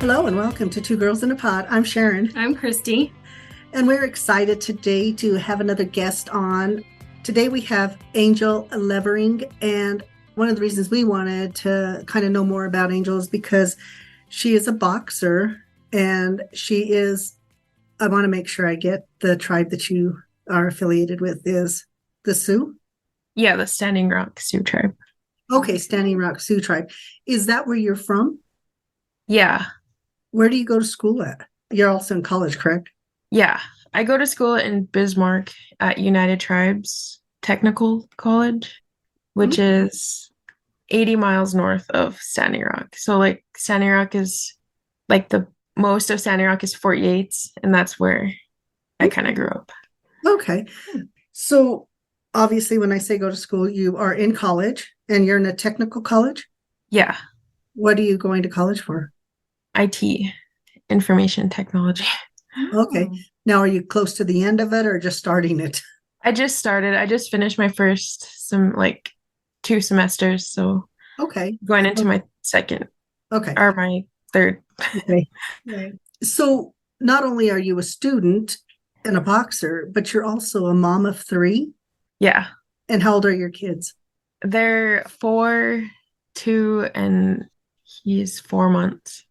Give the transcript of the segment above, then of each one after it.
Hello and welcome to Two Girls in a Pod. I'm Sharon. I'm Christy. And we're excited today to have another guest on. Today we have Angel Levering. And one of the reasons we wanted to kind of know more about Angel is because she is a boxer and I want to make sure I get the tribe that you are affiliated with is the Sioux? Yeah, the Standing Rock Sioux tribe. Okay, Standing Rock Sioux tribe. Is that where you're from? Yeah. Where do you go to school at? You're also in college, correct? Yeah. I go to school in Bismarck at United Tribes Technical College, which is 80 miles north of Standing Rock. So Standing Rock is the most of Standing Rock is Fort Yates, and that's where I kind of grew up. Okay. So obviously when I say go to school, you are in college and you're in a technical college? Yeah. What are you going to college for? IT, information technology. Okay. Now, are you close to the end of it or just starting it? I just started. I just finished my first 2 semesters. So okay. Going into my second. Okay. Or my third. Okay. Right. So not only are you a student and a boxer, but you're also a mom of 3? Yeah. And how old are your kids? They're 4, 2, and he's 4 months.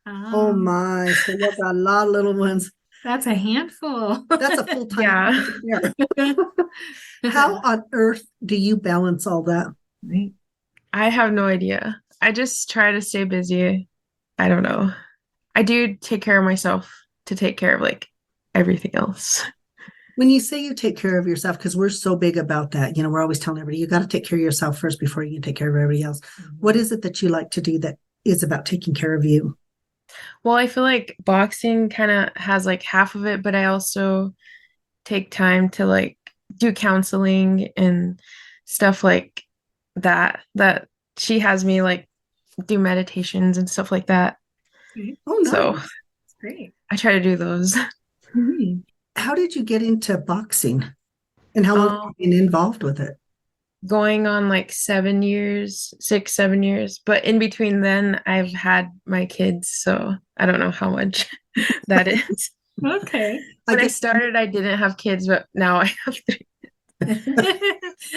Oh my. So you got a lot of little ones. That's a handful. That's a full-time. Yeah. How on earth do you balance all that? Right. I have no idea. I just try to stay busy. I don't know. I do take care of myself to take care of everything else. When you say you take care of yourself, because we're so big about that, we're always telling everybody, you got to take care of yourself first before you can take care of everybody else. Mm-hmm. What is it that you like to do that is about taking care of you? Well, I feel like boxing kind of has half of it, but I also take time to do counseling and stuff like that she has me do meditations and stuff like that. Oh, nice. So that's great. I try to do those. Mm-hmm. How did you get into boxing and how long have you been involved with it? Going on 7 years, 6, 7 years. But in between then, I've had my kids, so I don't know how much that is. Okay. When I started, I didn't have kids, but now I have 3.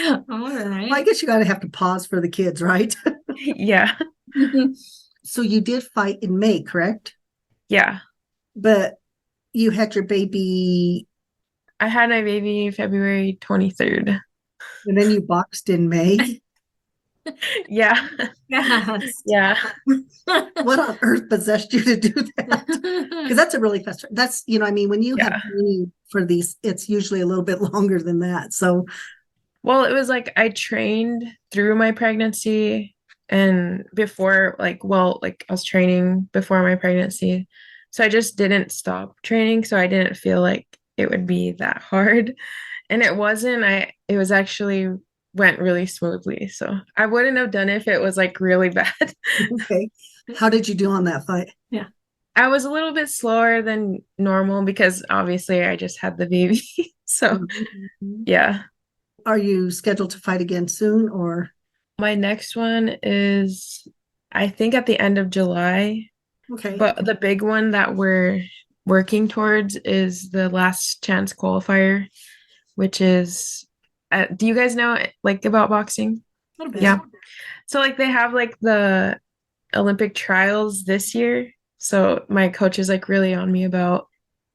All right. Well, I guess you got to have to pause for the kids, right? Yeah. So you did fight in May, correct? Yeah. But you had your baby. I had my baby February 23rd. And then you boxed in May? Yeah. Yes. Yeah. What on earth possessed you to do that? Because that's a really fast. That's, when you have training for these, it's usually a little bit longer than that. So, well, it was I trained through my pregnancy and before, I was training before my pregnancy. So I just didn't stop training. So I didn't feel like it would be that hard. And it wasn't. It was actually went really smoothly. So I wouldn't have done it if it was really bad. Okay. How did you do on that fight? Yeah. I was a little bit slower than normal because obviously I just had the baby. So yeah. Are you scheduled to fight again soon or? My next one is, I think, at the end of July. Okay. But the big one that we're working towards is the last chance qualifier, which is, do you guys know about boxing? A little bit. Yeah. So they have the Olympic trials this year. So my coach is really on me about,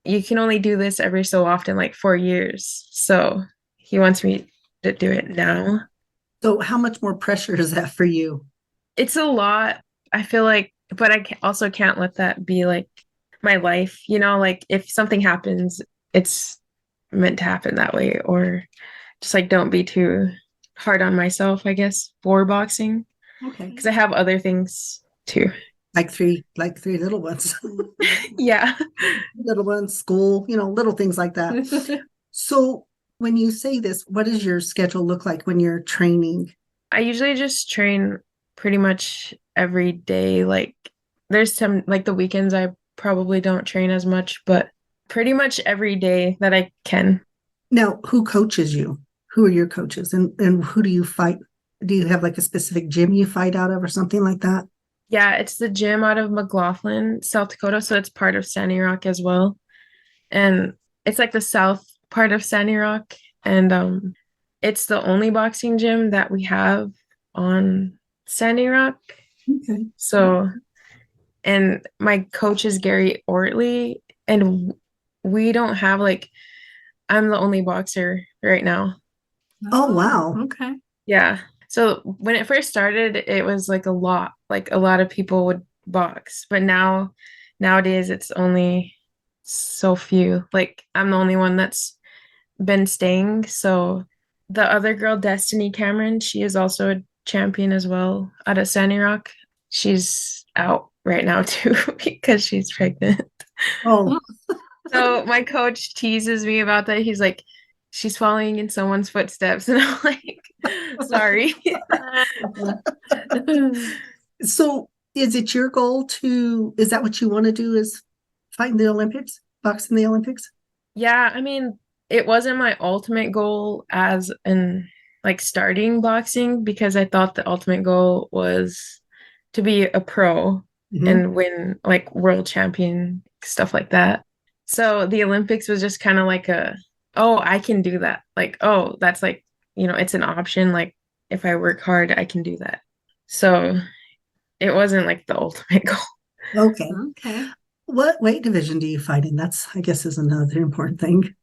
you can only do this every so often, 4 years. So he wants me to do it now. So how much more pressure is that for you? It's a lot. I feel but I also can't let that be my life, if something happens, it's meant to happen that way, or just don't be too hard on myself, I guess, for boxing. Okay. Because I have other things too. Like three little ones. Yeah. Little ones, school, little things like that. So when you say this, what does your schedule look like when you're training? I usually just train pretty much every day. There's some, the weekends I probably don't train as much, but pretty much every day that I can. Now, who coaches you? Who are your coaches? And who do you fight? Do you have a specific gym you fight out of or something like that? Yeah, it's the gym out of McLaughlin, South Dakota. So it's part of Standing Rock as well. And it's like the south part of Standing Rock. And it's the only boxing gym that we have on Standing Rock. Okay. So, and my coach is Gary Ortley, and we don't have like, I'm the only boxer right now. Oh, wow. Okay. Yeah. So when it first started, it was like a lot of people would box, but nowadays it's only so few. Like I'm the only one that's been staying. So the other girl, Destiny Cameron, she is also a champion as well out of Sandy Rock. She's out right now too because she's pregnant. Oh, So my coach teases me about that. He's like, she's following in someone's footsteps. And I'm like, sorry. so is it your goal is that what you want to do is fight in the Olympics, box in the Olympics? Yeah, I mean, it wasn't my ultimate goal as in like starting boxing because I thought the ultimate goal was to be a pro Hmm. and win like world champion stuff like that. So the Olympics was just kind of like oh, I can do that. Like, oh, that's like, it's an option. Like if I work hard, I can do that. So it wasn't like the ultimate goal. Okay. Okay. What weight division do you fight in? That's, I guess, is another important thing.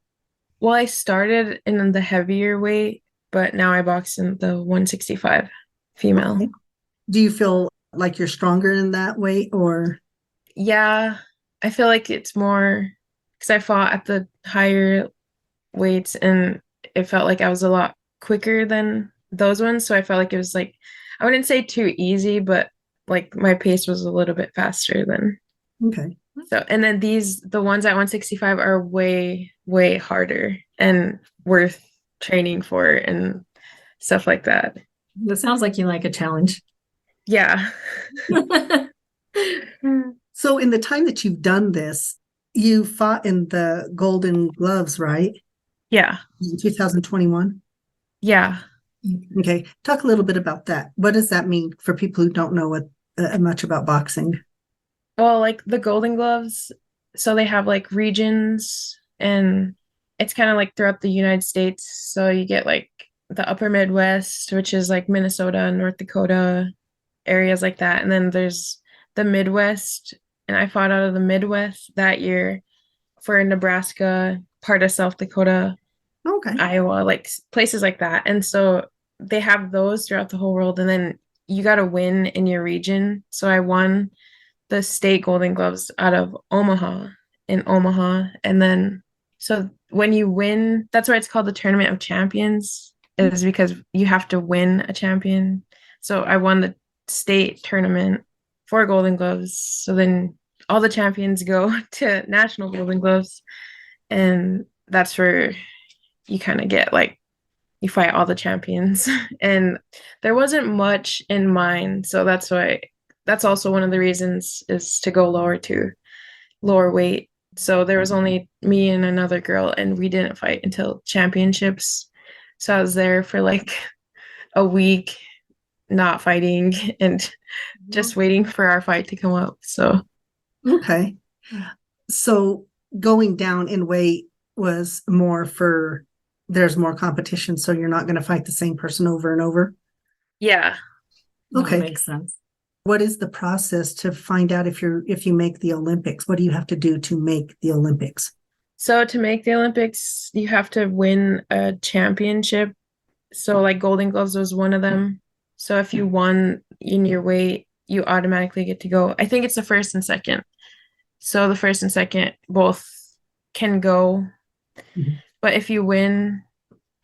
Well, I started in the heavier weight, but now I box in the 165 female. Okay. Do you feel like you're stronger in that weight or? Yeah, I feel like it's more because I fought at the higher weights and it felt like I was a lot quicker than those ones. So I felt like it was like, I wouldn't say too easy, but like my pace was a little bit faster than. Okay. So, and then the ones at 165 are way, way harder and worth training for and stuff like that. That sounds like you like a challenge. Yeah. So in the time that you've done this, you fought in the Golden Gloves, right? Yeah. In 2021. Yeah. Okay. Talk a little bit about that. What does that mean for people who don't know much about boxing? Well, like the Golden Gloves, so they have like regions and it's kind of like throughout the United States. So you get like the upper Midwest, which is like Minnesota, North Dakota, areas like that. And then there's the Midwest, and I fought out of the Midwest that year for Nebraska, part of South Dakota, Okay. Iowa, like places like that. And so they have those throughout the whole world. And then you got to win in your region. So I won the state Golden Gloves out of Omaha in Omaha. And then, so when you win, that's why it's called the Tournament of Champions, is because you have to win a champion. So I won the state tournament for Golden Gloves. So then all the champions go to National Golden Gloves. And that's where you kind of get like you fight all the champions. And there wasn't much in mind, so that's also one of the reasons is to go lower weight. So there was only me and another girl, and we didn't fight until championships. So I was there for like a week, not fighting and just waiting for our fight to come up. So Okay. So going down in weight was more for there's more competition, so you're not going to fight the same person over and over. yeah. That Okay. makes sense. What is the process to find out if you make the Olympics? What do you have to do to make the Olympics? So to make the Olympics, you have to win a championship. So like Golden Gloves was one of them. So if you won in your weight, you automatically get to go. I think it's the first and second. So the first and second both can go. Mhm. But if you win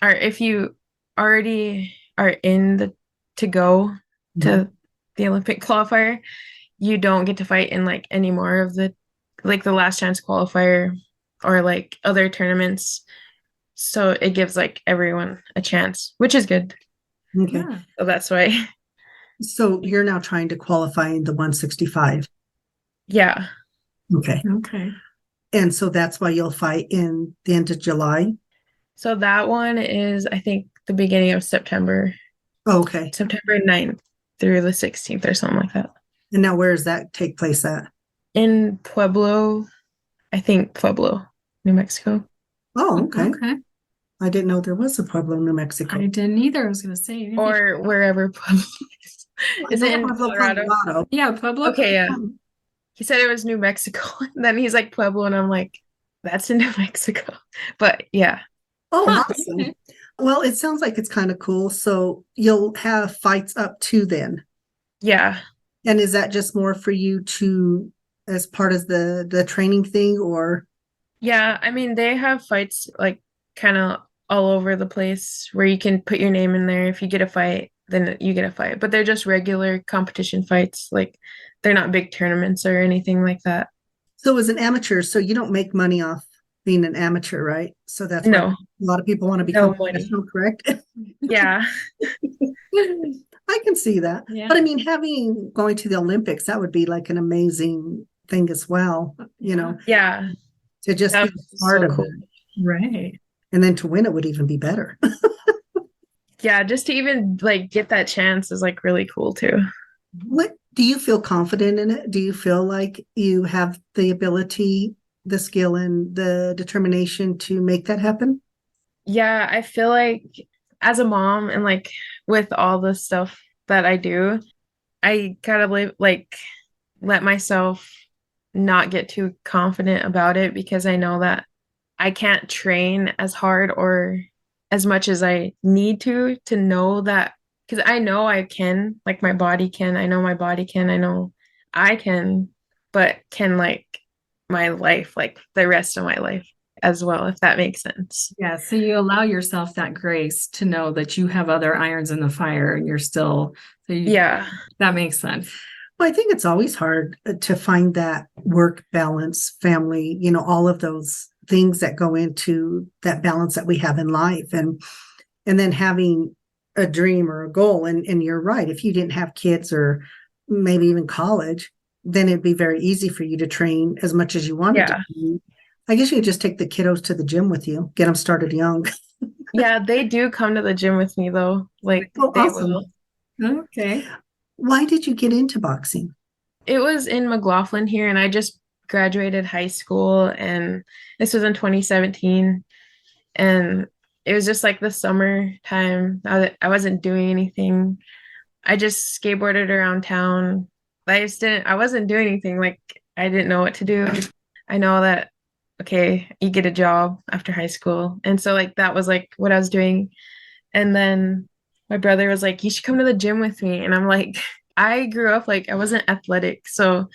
or if you already are in the to go Mhm. to the Olympic qualifier, you don't get to fight in like any more of the like the last chance qualifier or like other tournaments. So it gives like everyone a chance, which is good. Okay. Yeah. So that's why, So you're now trying to qualify in the 165. yeah. Okay. Okay. And so that's why you'll fight in the end of July. So that one is, I think, the beginning of September, Okay. September 9th through the 16th or something like that. And now where does that take place at? In Pueblo, I think Pueblo, New Mexico. Oh, okay. Okay. I didn't know there was a Pueblo, New Mexico. I didn't either. I was going to say. maybe- Or wherever Pueblo is. I Is know it in Pueblo, Colorado? Colorado. Yeah, Pueblo. Okay, yeah. He said it was New Mexico. Then he's like Pueblo, and I'm like, that's in New Mexico. But yeah. Oh, Huh, awesome. okay. Well, it sounds like it's kind of cool. So you'll have fights up to then. Yeah. And is that just more for you to, as part of the training thing, or? Yeah. I mean, they have fights like kind of all over the place where you can put your name in there. If you get a fight, then you get a fight. But they're just regular competition fights. Like they're not big tournaments or anything like that. So as an amateur, so you don't make money off being an amateur, right? So that's why No, a lot of people want to no become money. professional, correct? Yeah. I can see that. Yeah. But I mean, going to the Olympics, that would be like an amazing thing as well, Yeah. to just That be was part so of cool. it. Right. And then to win it would even be better. Yeah, just to even like get that chance is like really cool too. What do you feel confident in it? Do you feel like you have the ability, the skill, and the determination to make that happen? Yeah, I feel like as a mom and like with all the stuff that I do, I gotta like let myself not get too confident about it because I know that I can't train as hard or as much as I need to know that because I know I can, like my body can, I know my body can, I know I can, but can like my life, like the rest of my life as well, if that makes sense. Yeah. So you allow yourself that grace to know that you have other irons in the fire and you're still, Yeah. that makes sense. Well, I think it's always hard to find that work balance, family, all of those things that go into that balance that we have in life. And then having a dream or a goal. And you're right. If you didn't have kids or maybe even college, then it'd be very easy for you to train as much as you wanted Yeah. to. I guess you could just take the kiddos to the gym with you, get them started young. Yeah, they do come to the gym with me though. Like Oh, they awesome. will. Okay. Why did you get into boxing? It was in McLaughlin here, and I just graduated high school, and this was in 2017. And it was just like the summertime. I wasn't doing anything. I just skateboarded around town. I wasn't doing anything. Like, I didn't know what to do. I know that, okay, you get a job after high school. And so, like, that was like what I was doing. And then my brother was like, you should come to the gym with me. And I'm like, I grew up like I wasn't athletic. So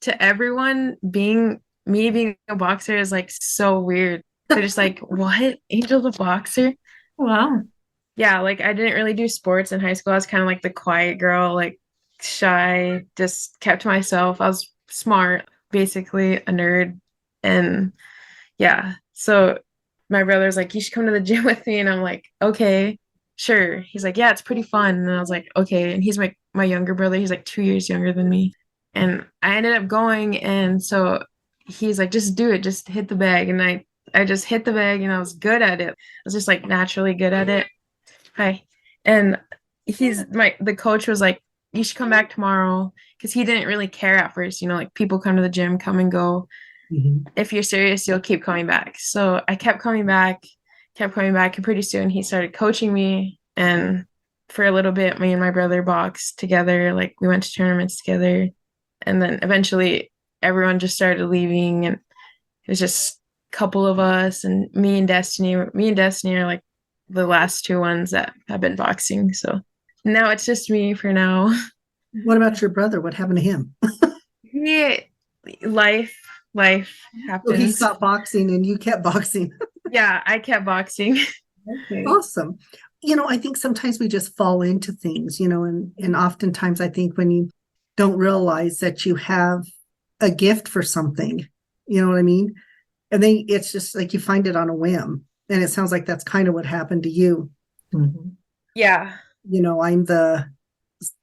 to everyone, being a boxer is like so weird. They're just like, what? Angel's a boxer? Wow. Yeah, like I didn't really do sports in high school. I was kind of like the quiet girl, like shy, just kept to myself. I was smart, basically a nerd. And yeah, so my brother's like, you should come to the gym with me. And I'm like, okay, sure. He's like, yeah, it's pretty fun. And I was like, okay. And he's my younger brother. He's like 2 years younger than me. And I ended up going. And so he's like, just do it, just hit the bag. And I just hit the bag and I was good at it. I was just like naturally good at it. Hi. And the coach was like, you should come back tomorrow because he didn't really care at first. Like people come to the gym, come and go. Mhm. If you're serious, you'll keep coming back. So I kept coming back, and pretty soon he started coaching me. And for a little bit, me and my brother boxed together. Like we went to tournaments together. And then eventually everyone just started leaving, and it was just a couple of us and me and Destiny. Me and Destiny are like the last two ones that have been boxing. So now it's just me for now. What about your brother? What happened to him? Yeah, life So he happens. stopped boxing and you kept boxing. Yeah, I kept boxing. Okay. Awesome. I think sometimes we just fall into things, and oftentimes I think when you don't realize that you have a gift for something, you know what I mean? And then it's just like you find it on a whim. And it sounds like that's kind of what happened to you. Mhm. Yeah.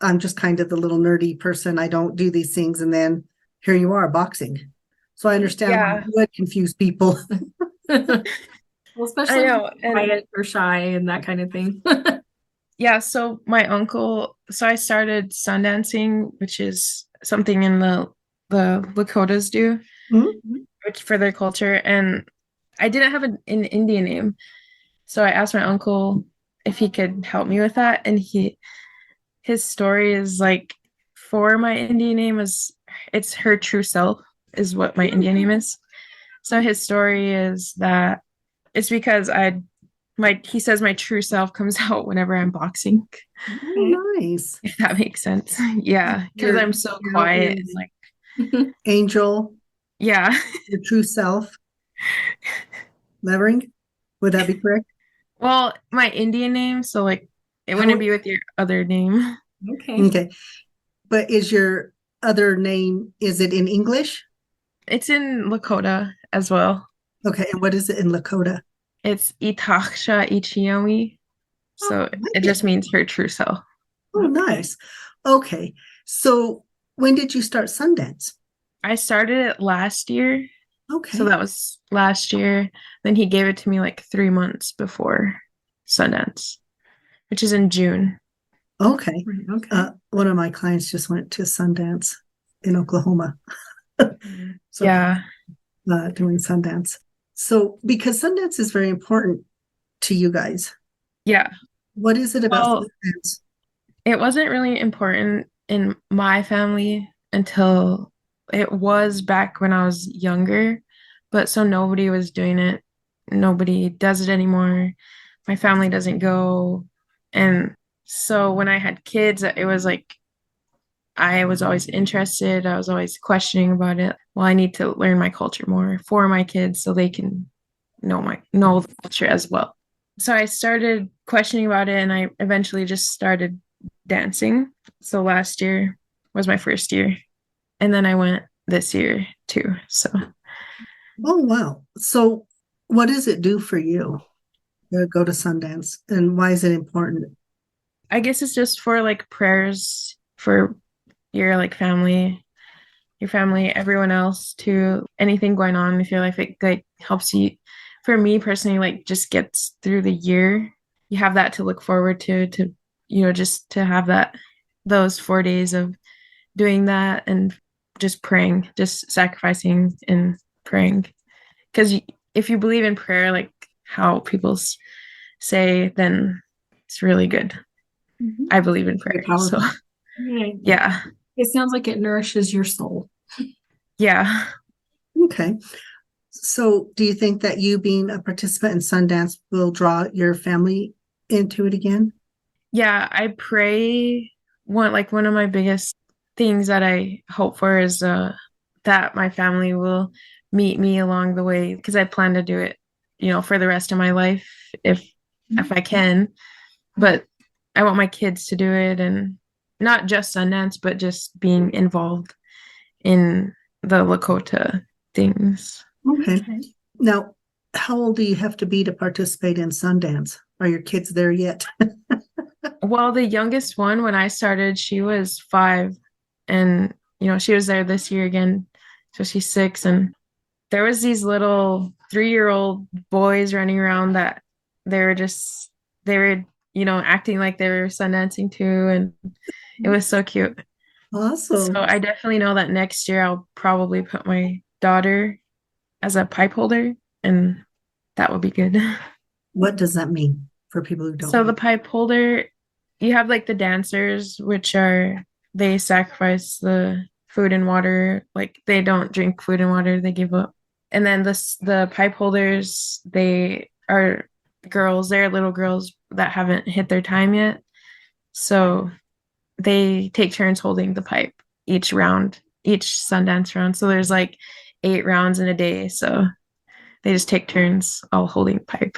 I'm just kind of the little nerdy person. I don't do these things. And then here you are boxing. So I understand why Yeah. it would confuse people. Well, especially I know. quiet or shy and that kind of thing. Yeah, so my uncle, so I started sun dancing, which is something in the Lakotas do, Mhm. which for their culture, and I didn't have an Indian name. So I asked my uncle if he could help me with that, and his story is like for my Indian name is it's her true self is what my Indian name is. So his story is that it's because he says my true self comes out whenever I'm boxing, Oh, nice. if that makes sense. Yeah, because Your I'm so now quiet and is like Angel, yeah. your true self, Levering. Would that be correct? Well, my Indian name, so like it wouldn't How, be with your other name. Okay. okay. But is your other name, is it in English? It's in Lakota as well. Okay. And what is it in Lakota? It's Itaksha Ichiomi. Oh, So I like it it. just means her true self. Oh, nice. Okay. So when did you start Sundance? I started it last year. So Okay. that was last year. Then he gave it to me like 3 months before Sundance, which is in June. Okay. Right, okay. One of my clients just went to Sundance in Oklahoma. So Yeah. doing Sundance. So because Sundance is very important to you guys, Yeah. what is it about Well, Sundance? it wasn't really important in my family until it was back when I was younger, but so nobody was doing it. Nobody does it anymore. My family doesn't go. And so when I had kids, it was like I was always interested. I was always questioning about it. Well, I need to learn my culture more for my kids so they can know the culture as well. So I started questioning about it and I eventually just started dancing. So last year was my first year. And then I went this year too. So Oh, wow. So what does it do for you to go to Sundance and why is it important? I guess it's just for like prayers for your like your family, everyone else to anything going on with your life. It like helps you for me personally, like just gets through the year. You have that to look forward to, just to have those 4 days of doing that and just praying, just sacrificing and praying. Because if you believe in prayer, like how people say, then it's really good. Mhm. I believe in Very prayer. So, powerful. Right. yeah. It sounds like it nourishes your soul. Yeah. Okay. So do you think that you being a participant in Sundance will draw your family into it again? Yeah. I pray one of my biggest things that I hope for is that my family will meet me along the way because I plan to do it, for the rest of my life if I can. But I want my kids to do it and not just Sundance, but just being involved in the Lakota things. Okay. Okay. Now, how old do you have to be to participate in Sundance? Are your kids there yet? Well, the youngest one, when I started, she was 5, and she was there this year again, so she's 6, and there was these little 3-year-old boys running around that they were acting like they were sun dancing too, and it was so cute. So Awesome. I definitely know that next year I'll probably put my daughter as a pipe holder, and that would be good. What does that mean for people who don't So the know? pipe holder, you have like the dancers, which are they sacrifice the food and water, like they don't drink food and water, they give up. And then the pipe holders, they are girls, they're little girls that haven't hit their time yet. So they take turns holding the pipe each Sundance round. So there's like 8 rounds in a day. So they just take turns all holding the pipe.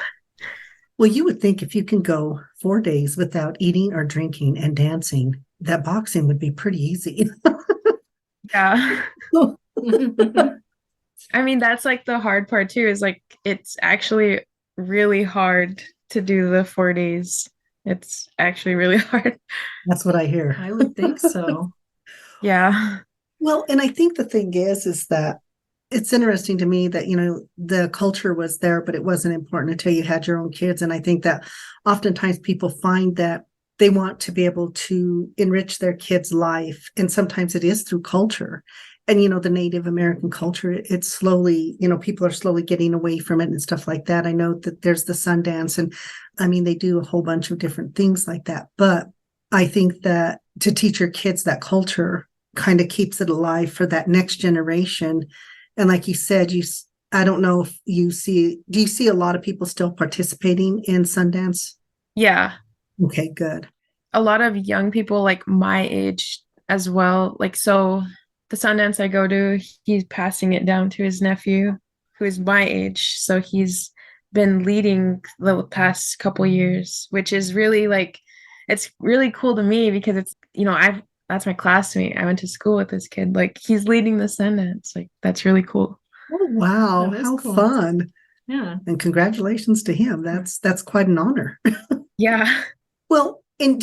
Well, you would think if you can go 4 days without eating or drinking and dancing, that boxing would be pretty easy. Yeah. I mean, that's like the hard part too, is like it's actually really hard to do the 4 days. It's actually really hard. That's what I hear. I would think so. Yeah. Well, and I think the thing is that it's interesting to me that, the culture was there, but it wasn't important until you had your own kids. And I think that oftentimes people find that they want to be able to enrich their kids' life. And sometimes it is through culture. And, the Native American culture, it's slowly, people are slowly getting away from it and stuff like that. I know that there's the Sundance, and I mean, they do a whole bunch of different things like that. But I think that to teach your kids that culture kind of keeps it alive for that next generation. And like you said, I don't know if do you see a lot of people still participating in Sundance? Yeah. Okay, good. A lot of young people like my age as well. Like, so the Sundance I go to, he's passing it down to his nephew, who is my age. So he's been leading the past couple years, which is really like, it's really cool to me because it's, that's my classmate. I went to school with this kid. Like, he's leading the Sundance. Like, that's really cool. Oh, wow. How cool. Fun. Yeah. And congratulations to him. That's quite an honor. Yeah. Well, and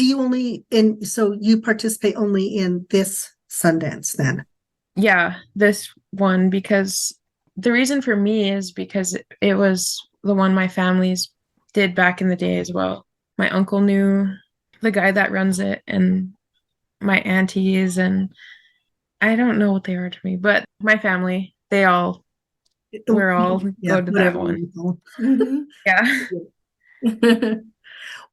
so you participate only in this Sundance then? Yeah, this one, because the reason for me is because it was the one my families did back in the day as well. My uncle knew the guy that runs it, and my aunties, and I don't know what they are to me, but my family, we're all Yeah, go to that one. Mhm. Yeah.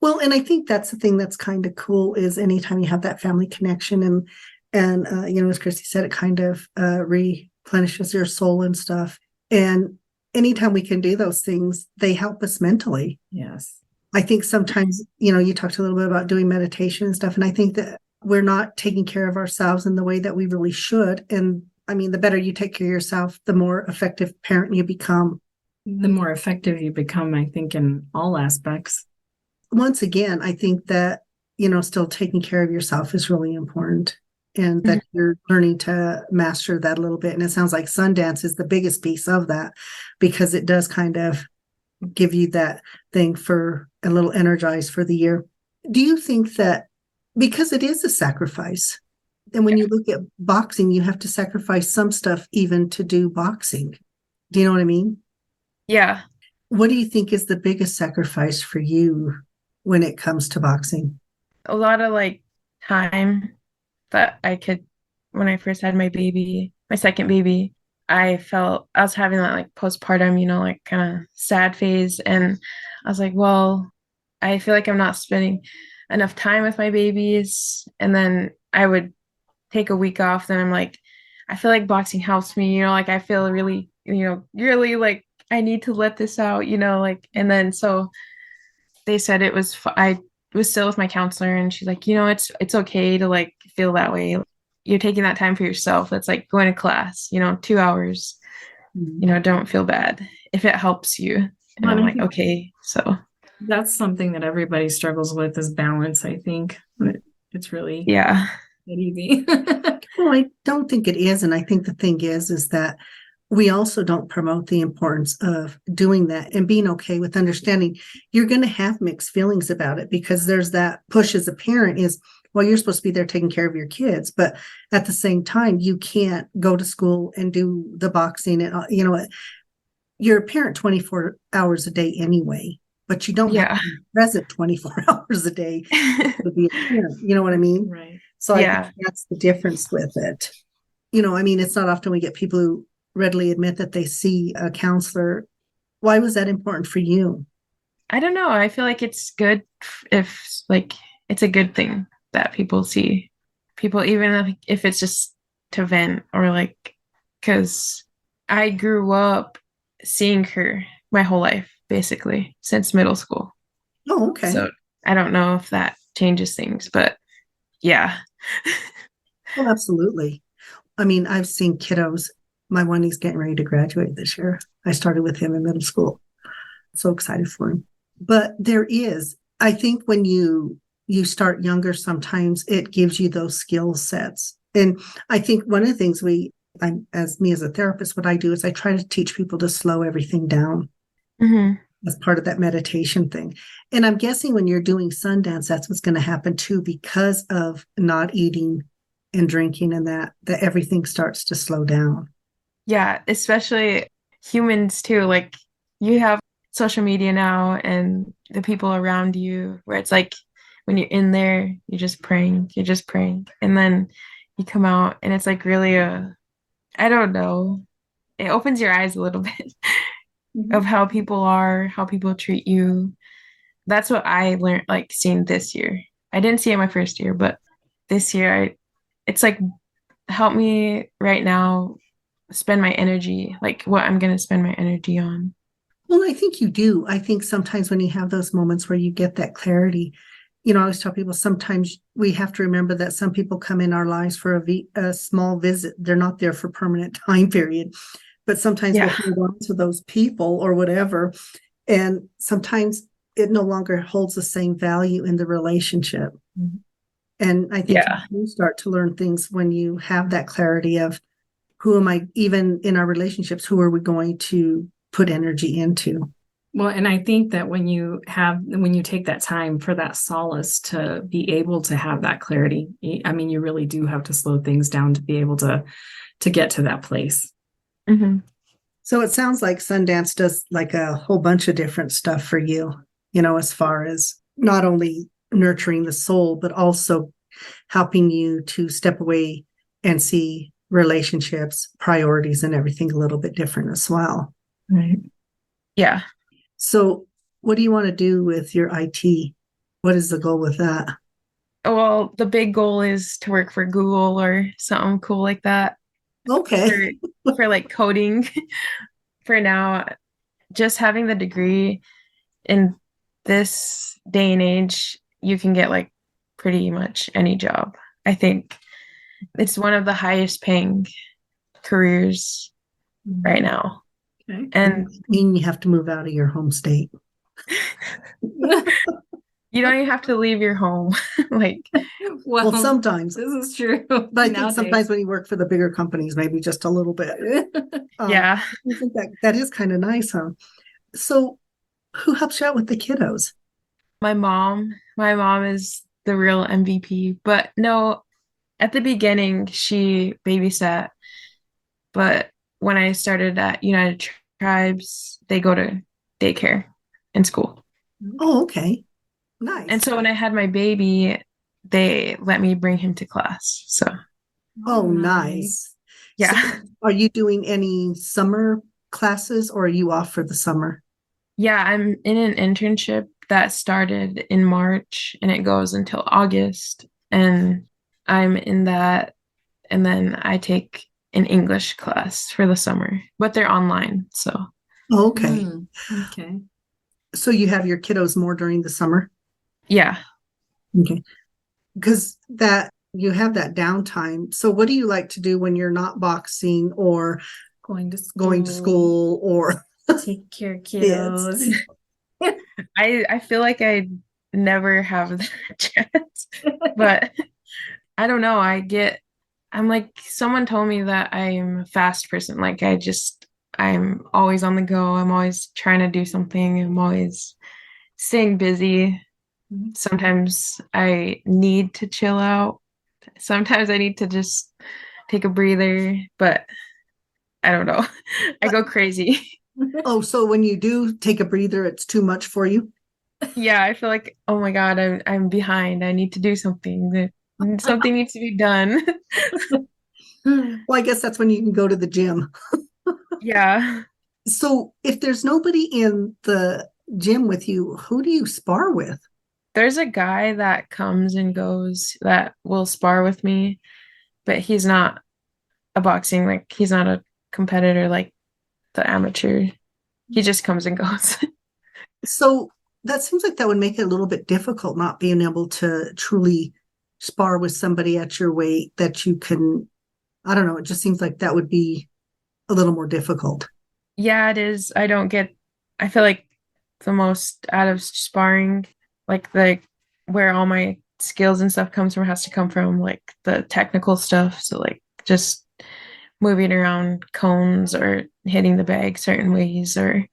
Well, and I think that's the thing that's kind of cool is anytime you have that family connection and as Christy said, it kind of replenishes your soul and stuff. And anytime we can do those things, they help us mentally. Yes. I think sometimes, you talked a little bit about doing meditation and stuff, and I think that we're not taking care of ourselves in the way that we really should. And I mean, the better you take care of yourself, the more effective parent you become. The more effective you become, I think, in all aspects. Once again, I think that, still taking care of yourself is really important, and that you're learning to master that a little bit. And it sounds like Sundance is the biggest piece of that, because it does kind of give you that thing for a little energized for the year. Do you think that because it is a sacrifice, and when you look at boxing, you have to sacrifice some stuff even to do boxing? Do you know what I mean? Yeah. What do you think is the biggest sacrifice for you when it comes to boxing? A lot of like time that when I first had my second baby, I felt I was having that like postpartum, like kind of sad phase. And I was like, well, I feel like I'm not spending enough time with my babies. And then I would take a week off. Then I'm like, I feel like boxing helps me, like I feel really, really like I need to let this out, like, and then so they said I was still with my counselor, and she's like, it's okay to like feel that way. You're taking that time for yourself. That's like going to class, 2 hours, don't feel bad if it helps you. And I'm like, okay. So that's something that everybody struggles with is balance, I think. It's really not easy. Well, I don't think it is. And I think the thing is that we also don't promote the importance of doing that and being okay with understanding you're going to have mixed feelings about it, because there's that push as a parent is, well, you're supposed to be there taking care of your kids, but at the same time, you can't go to school and do the boxing. And, you're a parent 24 hours a day anyway, but you don't have to be present 24 hours a day to be a parent. You know what I mean? Right. So I think that's the difference with it. I mean, it's not often we get people who readily admit that they see a counselor. Why was that important for you? I don't know. I feel like it's good if like it's a good thing that people see people, even if it's just to vent, or like, because I grew up seeing her my whole life, basically since middle school. Oh, okay. So I don't know if that changes things, but yeah. Well, absolutely. I mean, I've seen kiddos. My one, he's getting ready to graduate this year. I started with him in middle school. So excited for him. But I think when you start younger, sometimes it gives you those skill sets. And I think one of the things as a therapist, what I do is I try to teach people to slow everything down as part of that meditation thing. And I'm guessing when you're doing Sundance, that's what's going to happen too, because of not eating and drinking, and that everything starts to slow down. Yeah, especially humans too. Like, you have social media now and the people around you, where it's like when you're in there, you're just praying. And then you come out and it's like really I don't know. It opens your eyes a little bit of how people are, how people treat you. That's what I learned like seeing this year. I didn't see it my first year, but this year it's like help me right now spend my energy, like what I'm gonna spend my energy on. Well, I think you do. I think sometimes when you have those moments where you get that clarity, I always tell people sometimes we have to remember that some people come in our lives for a small visit. They're not there for permanent time period, but sometimes we'll Yeah. hold on to those people or whatever. And sometimes it no longer holds the same value in the relationship. And I think Yeah. you start to learn things when you have that clarity of who am I, even in our relationships, who are we going to put energy into? Well, and I think that when you take that time for that solace to be able to have that clarity, I mean, you really do have to slow things down to be able to get to that place. Mm-hmm. So it sounds like Sundance does like a whole bunch of different stuff for you, as far as not only nurturing the soul, but also helping you to step away and see relationships, priorities, and everything a little bit different as well. Right. Yeah. So what do you want to do with your IT? What is the goal with that? Well, the big goal is to work for Google or something cool like that Okay. for like coding for now. Just having the degree in this day and age, you can get like pretty much any job. I think it's one of the highest paying careers right now. Okay. And You have to move out of your home state. you don't even have to leave your home. Like, Well, sometimes. This is true. But I think sometimes when you work for the bigger companies, maybe just a little bit. yeah. I think that is kind of nice, huh? So who helps you out with the kiddos? My mom is the real MVP. But no, at the beginning, she babysat. But when I started at United Tribes, they go to daycare and school. Oh, okay. And Nice. so when I had my baby, they let me bring him to class. So, Oh, nice. So yeah. are you doing any summer classes or are you off for the summer? Yeah, I'm in an internship that started in March and it goes until August. And I'm in that. And then I take an English class for the summer, but they're online. So, Okay. Okay. So you have your kiddos more during the summer? yeah. Okay. Because that you have that downtime. So what do you like to do when you're not boxing or going to school or take care of kids? kiddos? I feel like I never have that chance, but I don't know. I'm like, someone told me that I'm a fast person. Like, I'm always on the go. I'm always trying to do something. I'm always staying busy. Sometimes I need to chill out. Sometimes I need to just take a breather, but I don't know. I go crazy. Oh, so when you do take a breather, it's too much for you? Yeah, I feel like, oh my God, I'm behind. I need to do something. Something needs to be done. Well, I guess that's when you can go to the gym. Yeah. So if there's nobody in the gym with you, who do you spar with? There's a guy that comes and goes that will spar with me, but he's not a boxing, like he's not a competitor like the amateur. He just comes and goes. So that seems like that would make it a little bit difficult not being able to truly spar with somebody at your weight that you can, I don't know, it just seems like that would be a little more difficult. Yeah, it is. I feel like the most out of sparring, like where all my skills and stuff comes from has to come from like the technical stuff. So like just moving around cones or hitting the bag certain ways, or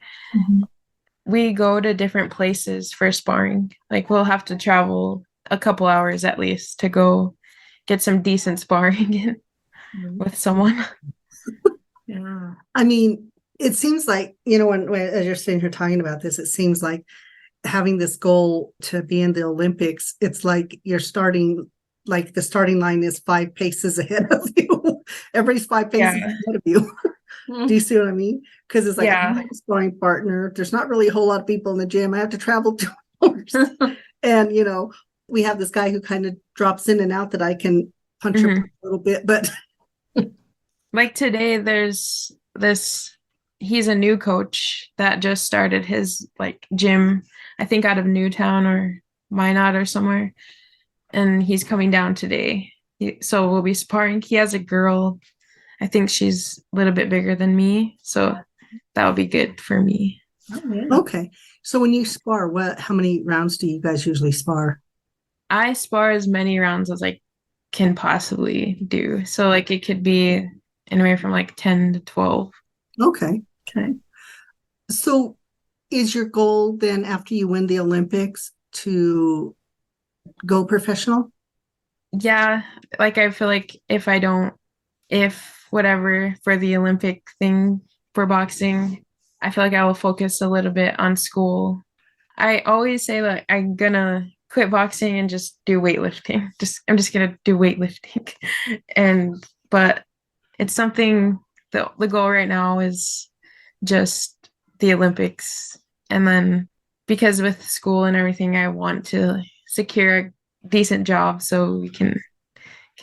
we go to different places for sparring. Like we'll have to travel a couple hours at least to go get some decent sparring in with someone. Yeah. I mean, it seems like, when as you're sitting here talking about this, it seems like having this goal to be in the Olympics, it's like you're starting, like the starting line is 5 paces ahead of you. Everybody's 5 paces ahead of you. Do you see what I mean? Because it's like, I have a sparring partner. There's not really a whole lot of people in the gym. I have to travel 2 hours. And, we have this guy who kind of drops in and out that I can punch a little bit. But like today, there's this, he's a new coach that just started his like gym, I think out of Newtown or Minot or somewhere. And he's coming down today. So we'll be sparring. He has a girl. I think she's a little bit bigger than me. So that would be good for me. Oh, yeah. Okay. So when you spar, how many rounds do you guys usually spar? I spar as many rounds as I can possibly do. So like it could be anywhere from like 10 to 12. Okay. So is your goal then after you win the Olympics to go professional? Yeah. Like I feel like if whatever for the Olympic thing for boxing, I feel like I will focus a little bit on school. I always say that I'm gonna quit boxing and just do weightlifting. I'm just gonna do weightlifting. But it's something that the goal right now is just the Olympics. And then because with school and everything, I want to secure a decent job so we can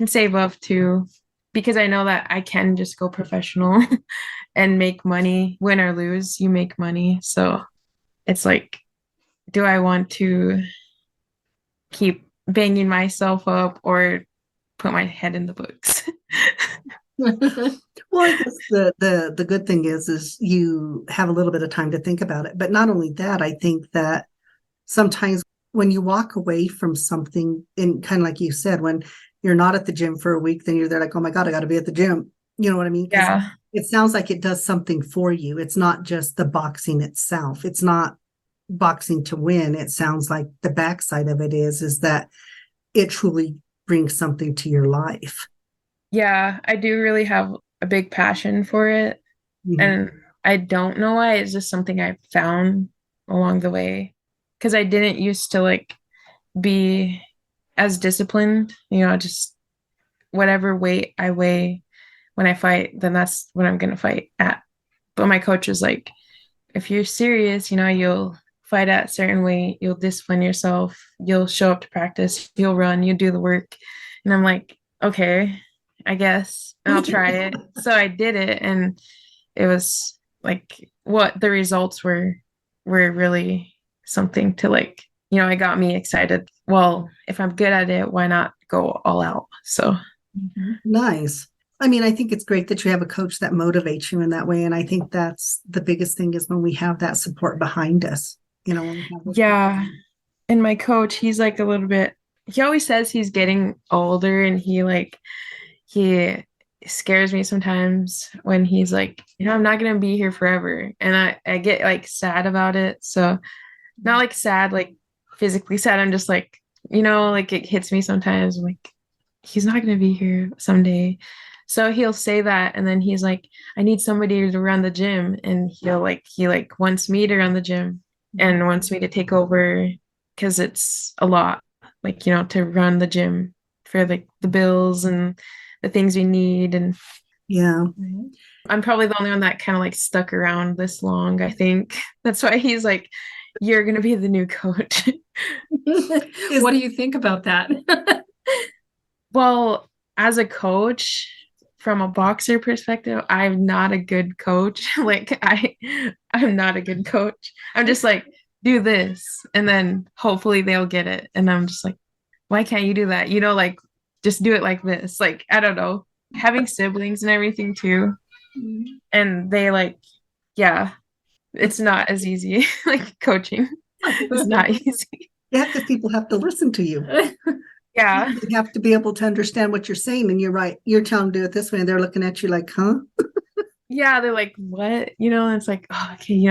save up to, because I know that I can just go professional and make money. Win or lose, you make money. So it's like, do I want to keep banging myself up or put my head in the books? Well, I guess the good thing is you have a little bit of time to think about it. But not only that, I think that sometimes when you walk away from something, in kind of like you said, when you're not at the gym for a week, then you're there like, oh my God, I got to be at the gym. You know what I mean? Yeah. It sounds like it does something for you. It's not just the boxing itself. It's not boxing to win. It sounds like the backside of it is that it truly brings something to your life. Yeah, I do really have a big passion for it. And I don't know why. It's just something I found along the way. Because I didn't used to like be as disciplined, just whatever weight I weigh when I fight, then that's what I'm gonna fight at. But my coach was like, if you're serious, you'll fight at a certain weight, you'll discipline yourself, you'll show up to practice, you'll run, you do the work. And I'm like, okay, I guess I'll try it. So I did it, and it was like what the results were really something to like, it got me excited. Well, if I'm good at it, why not go all out? So nice. I mean, I think it's great that you have a coach that motivates you in that way. And I think that's the biggest thing is when we have that support behind us, yeah. And my coach, he's like a little bit, he always says he's getting older, and he scares me sometimes when he's like, I'm not going to be here forever. And I get like sad about it. So not like sad, like physically sad. I'm just like, like it hits me sometimes. I'm like, he's not going to be here someday. So he'll say that. And then he's like, I need somebody to run the gym. And he wants me to run the gym and wants me to take over because it's a lot, like, to run the gym for like the bills and the things we need. And yeah, I'm probably the only one that kind of like stuck around this long, I think. That's why he's like, you're going to be the new coach. What do you think about that? Well, as a coach, from a boxer perspective, I'm not a good coach. Like I'm not a good coach. I'm just like, do this, and then hopefully they'll get it. And I'm just like, why can't you do that? Like just do it like this. Like, I don't know, having siblings and everything too. And they like, yeah, it's not as easy. Like coaching, it's not easy. Yeah, because people have to listen to you. Yeah. You have to be able to understand what you're saying. And you're right. You're telling them to do it this way. And they're looking at you like, huh? Yeah, they're like, what? And it's like, oh, okay,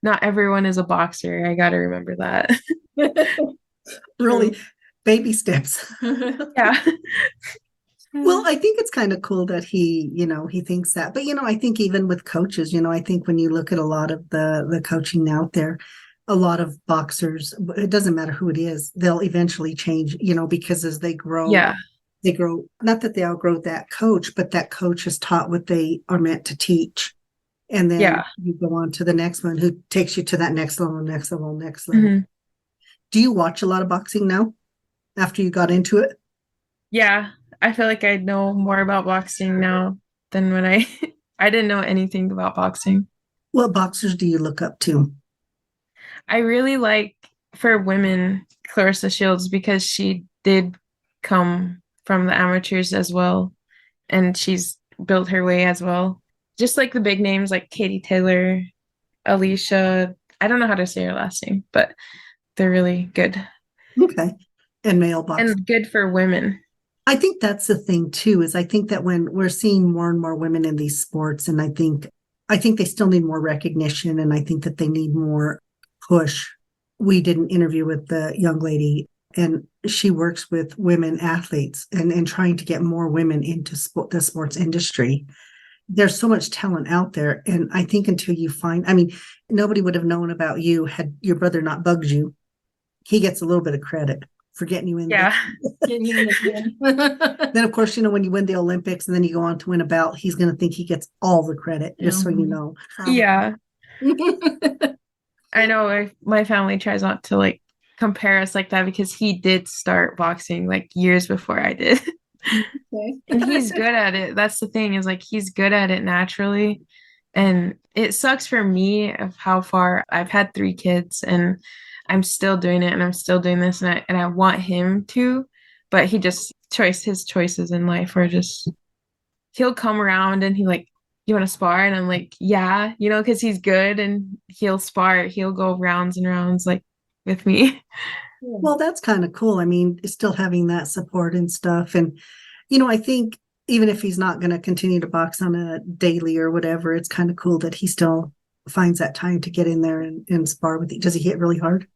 not everyone is a boxer. I got to remember that. Really, baby steps. Yeah. Well, I think it's kind of cool that he thinks that. But, I think even with coaches, I think when you look at a lot of the coaching out there, a lot of boxers, it doesn't matter who it is, they'll eventually change, because as Yeah. they grow, not that they outgrow that coach, but that coach is taught what they are meant to teach. And then Yeah. you go on to the next one who takes you to that next level, next level, next level. Hmm. Do you watch a lot of boxing now after you got into it? Yeah. I feel like I know more about boxing now than when I I didn't know anything about boxing. What boxers do you look up to? I really like for women Clarissa Shields because she did come from the amateurs as well, and she's built her way as well. Just like the big names like Katie Taylor, Alicia. I don't know how to say her last name, but they're really good Okay. And male boxing. and good for women. I think that's the thing too, is I think that when we're seeing more and more women in these sports, and I think they still need more recognition, and I think that they need more push. We did an interview with the young lady, and she works with women athletes and trying to get more women into the sports industry. There's so much talent out there. And I think until you find, I mean, nobody would have known about you had your brother not bugged you. He gets a little bit of credit for getting you in Yeah. then, of course, when you win the Olympics and then you go on to win a belt, he's going to think he gets all the credit, just so you know. Yeah. I know my family tries not to like compare us like that because he did start boxing like years before I did. Okay. And he's good at it. That's the thing is like he's good at it naturally. And it sucks for me of how far I've had 3 kids and I'm still doing it and I'm still doing this and I want him to, but he just his choices in life are just he'll come around and he like, you want to spar? And I'm like, yeah, because he's good and he'll spar, he'll go rounds and rounds like with me. Well, that's kind of cool. I mean, still having that support and stuff. And, I think even if he's not going to continue to box on a daily or whatever, it's kind of cool that he still finds that time to get in there and spar with you. Does he hit really hard?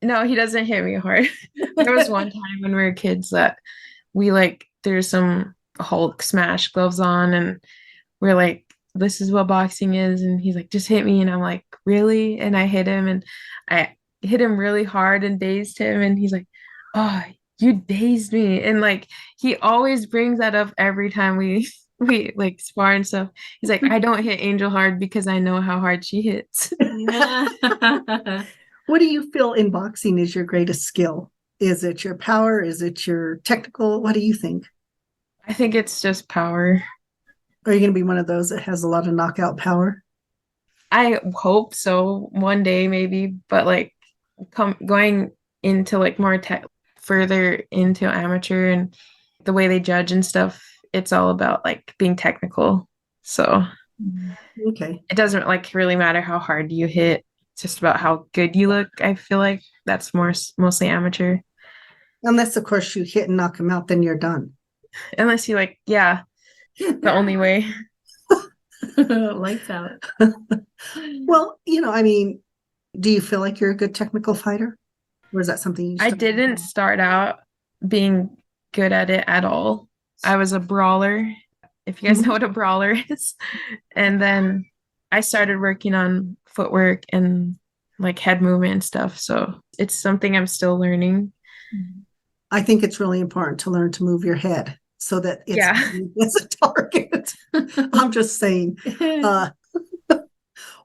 No, he doesn't hit me hard. There was one time when we were kids that we like there's some Hulk smash gloves on and we're like, this is what boxing is. And he's like, just hit me. And I'm like, really? And I hit him and I hit him really hard and dazed him. And he's like, oh, you dazed me. And like, he always brings that up every time we like spar and stuff. He's like, I don't hit Angel hard because I know how hard she hits. What do you feel in boxing is your greatest skill? Is it your power? Is it your technical? What do you think? I think it's just power. Are you going to be one of those that has a lot of knockout power? I hope so one day maybe, but like going into like more tech further into amateur and the way they judge and stuff, it's all about like being technical. So Okay. it doesn't like really matter how hard you hit. It's just about how good you look. I feel like that's mostly amateur. Unless, of course, you hit and knock them out, then you're done. Unless you like, yeah, the only way. Lights out. Well, I mean, do you feel like you're a good technical fighter? Or is that something you I didn't start out being good at it at all. I was a brawler, if you guys know what a brawler is. And then I started working on footwork and like head movement and stuff. So it's something I'm still learning. I think it's really important to learn to move your head so that it's a target. I'm just saying. Well,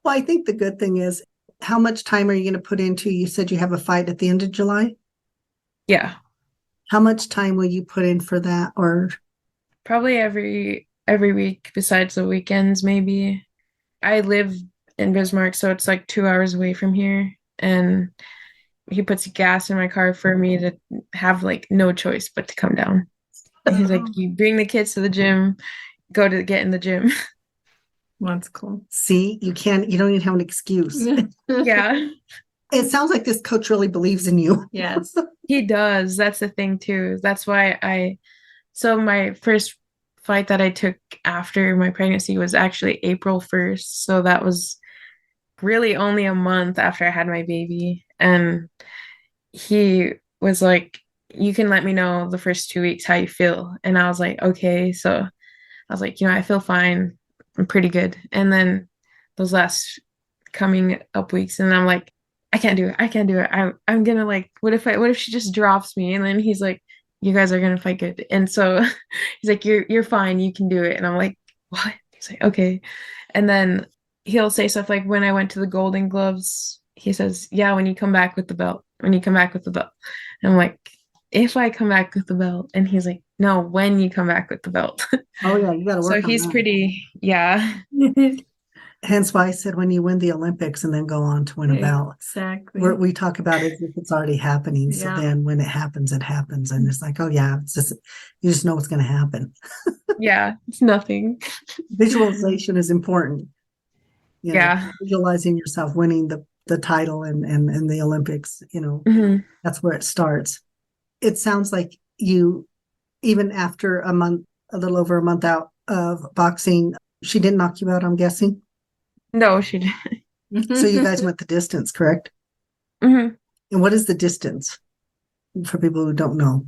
I think the good thing is, how much time are you going to put into, you said you have a fight at the end of July? Yeah. How much time will you put in for that? Or Probably every week besides the weekends, maybe. I live in Bismarck, so it's like 2 hours away from here. And he puts gas in my car for me to have like no choice but to come down. And he's like, you bring the kids to the gym, get in the gym. That's cool. See, you don't even have an excuse. Yeah. It sounds like this coach really believes in you. Yes. He does. That's the thing too. That's why so my first fight that I took after my pregnancy was actually April 1st. So that was really only a month after I had my baby. And he was like, you can let me know the first 2 weeks how you feel. And I was like, okay. So I was like, I feel fine. I'm pretty good. And then those last coming up weeks, and I'm like, I can't do it. I can't do it. I'm gonna like, what if she just drops me? And then he's like, you guys are gonna fight good. And so he's like, you're fine, you can do it. And I'm like, what? He's like, okay. And then he'll say stuff like, when I went to the Golden Gloves, he says, yeah, when you come back with the belt, when you come back with the belt. And I'm like, if I come back with the belt. And he's like, no, when you come back with the belt. Oh yeah, you got to So work on he's that. pretty, yeah. Hence why I said when you win the Olympics and then go on to win a belt. Exactly. We talk about it as if it's already happening. So Yeah. then when it happens, it happens. And it's like, oh yeah, it's just, you just know what's going to happen. Yeah, it's nothing. Visualization is important. You know, Yeah. visualizing yourself winning the title and the Olympics, you know, Mhm. that's where it starts. It sounds like you, even after a month, a little over a month out of boxing, she didn't knock you out, I'm guessing. No, she didn't. So you guys went the distance, correct? Mhm. And what is the distance for people who don't know?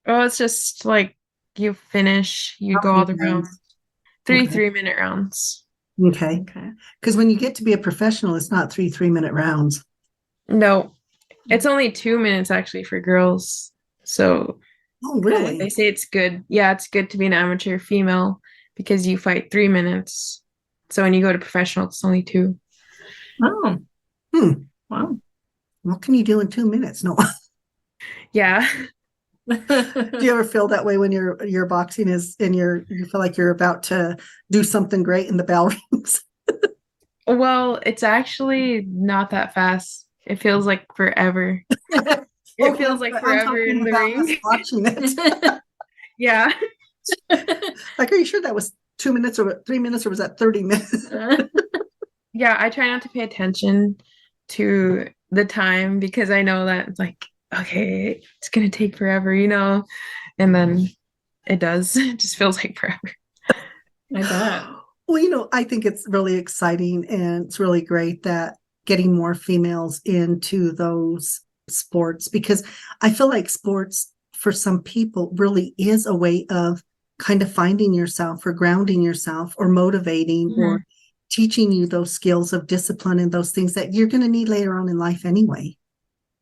Oh, it's just like you finish, you How go all many the rounds. rounds? Three Okay. 3-minute rounds. Okay. Okay. Because when you get to be a professional, it's not 3 3-minute rounds. No, it's only 2 minutes actually for girls. So Oh, really? they say it's good. Yeah, it's good to be an amateur female because you fight 3 minutes. So when you go to professional, it's only two. Oh, Hmm. wow. What can you do in 2 minutes? No. Yeah. Do you ever feel that way when your boxing is and you feel like you're about to do something great and the bell rings? Well, it's actually not that fast. It feels like forever. It feels like I'm forever talking in the about us ring. watching it. Yeah. Like, are you sure that was 2 minutes or 3 minutes or was that 30 minutes? Yeah, I try not to pay attention to the time because I know that it's like, okay, it's gonna take forever, and then it does. It just feels like forever. I bet. Well, I think it's really exciting and it's really great that getting more females into those sports because I feel like sports for some people really is a way of kind of finding yourself or grounding yourself or motivating or teaching you those skills of discipline and those things that you're going to need later on in life anyway.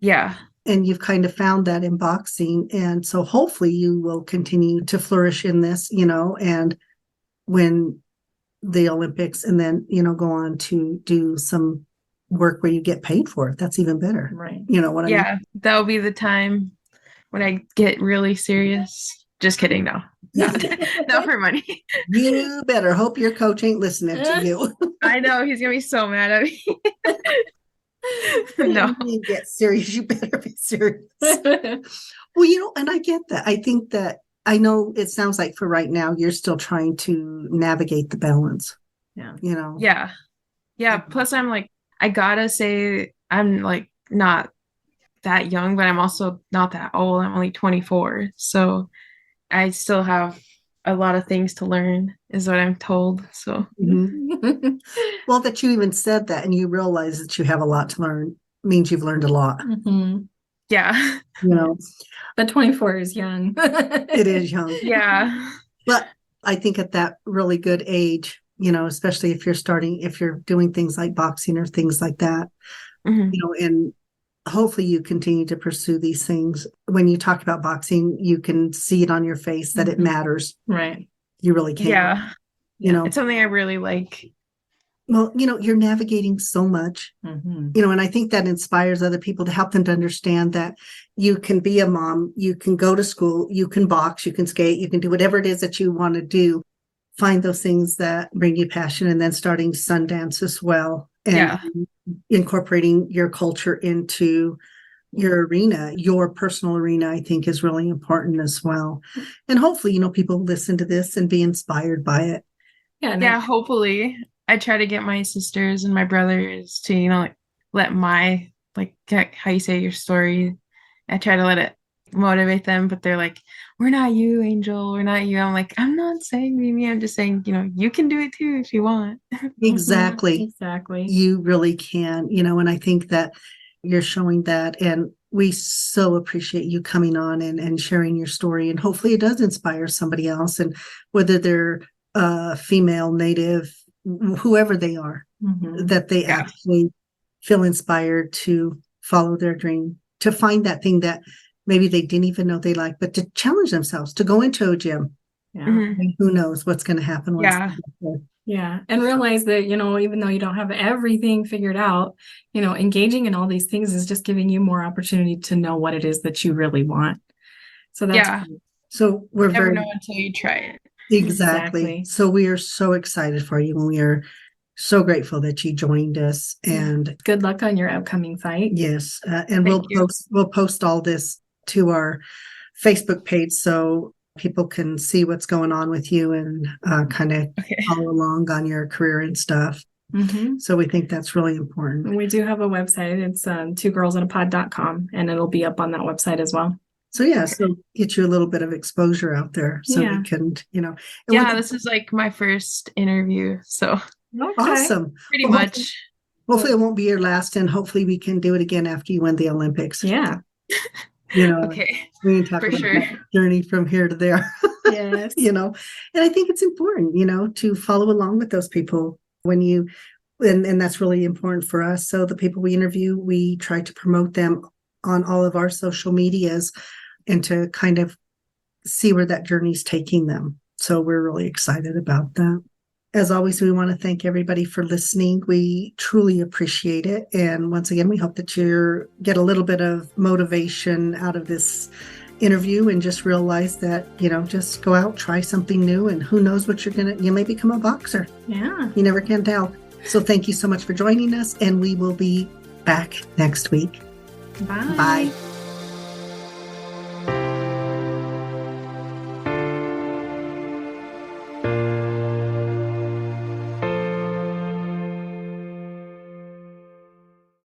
Yeah. And you've kind of found that in boxing. And so hopefully you will continue to flourish in this, and win the Olympics and then, go on to do some work where you get paid for it. That's even better. Right. You know what I mean? Yeah, that'll be the time when I get really serious. Just kidding, no. Not, not for money. You better hope your coach ain't listening to you. I know he's gonna be so mad at me. No. You get serious. You better be serious. Well, and I get that. I think that I know it sounds like for right now, you're still trying to navigate the balance. Yeah. Yeah. Yeah. Plus, I'm like, I gotta say, I'm like not that young, but I'm also not that old. I'm only 24. So I still have a lot of things to learn, is what I'm told. So, Well, that you even said that and you realize that you have a lot to learn means you've learned a lot. yeah. But 24 is young. It is young. Yeah. But I think at that really good age, especially if you're doing things like boxing or things like that, and hopefully you continue to pursue these things. When you talk about boxing, you can see it on your face that it matters. Right. You really can. Yeah. It's something I really like. Well, you're navigating so much, and I think that inspires other people to help them to understand that you can be a mom, you can go to school, you can box, you can skate, you can do whatever it is that you want to do. Find those things that bring you passion and then starting Sundance as well and incorporating your culture into your arena, your personal arena, I think is really important as well. And hopefully, people listen to this and be inspired by it. Yeah, hopefully. I try to get my sisters and my brothers to, let my, how you say your story. I try to let it motivate them, but they're like, we're not you, Angel. We're not you. I'm like, I'm not saying me. I'm just saying, you can do it too if you want. Exactly. Exactly. You really can, and I think that you're showing that. And we so appreciate you coming on and sharing your story. And hopefully it does inspire somebody else. And whether they're female, native, whoever they are, that they actually feel inspired to follow their dream, to find that thing that maybe they didn't even know they like, but to challenge themselves to go into a gym. Yeah. Mhm. I mean, who knows what's going to happen once Yeah. they get there. Yeah. And realize that, even though you don't have everything figured out, engaging in all these things is just giving you more opportunity to know what it is that you really want. So that's Yeah. great. So we're Never very know until you try it. exactly. So we are so excited for you, and we are so grateful that you joined us. And good luck on your upcoming fight. Yes, and we'll post all this to our Facebook page so people can see what's going on with you and kind of follow along on your career and stuff. Mm-hmm. So we think that's really important. And we do have a website. It's twogirlsinapod.com, and it'll be up on that website as well. So so get you a little bit of exposure out there so we can, this is like my first interview. So awesome. Pretty much. Hopefully it won't be your last, and hopefully we can do it again after you win the Olympics. Yeah. Okay. We can talk about that journey from here to there. Yes. And I think it's important, to follow along with those people when you, and that's really important for us. So the people we interview, we try to promote them on all of our social medias and to kind of see where that journey's taking them. So we're really excited about that. As always, we want to thank everybody for listening. We truly appreciate it. And once again, we hope that you get a little bit of motivation out of this interview and just realize that, just go out, try something new, and who knows what you may become a boxer. Yeah. You never can tell. So thank you so much for joining us, and we will be back next week. Bye. Bye.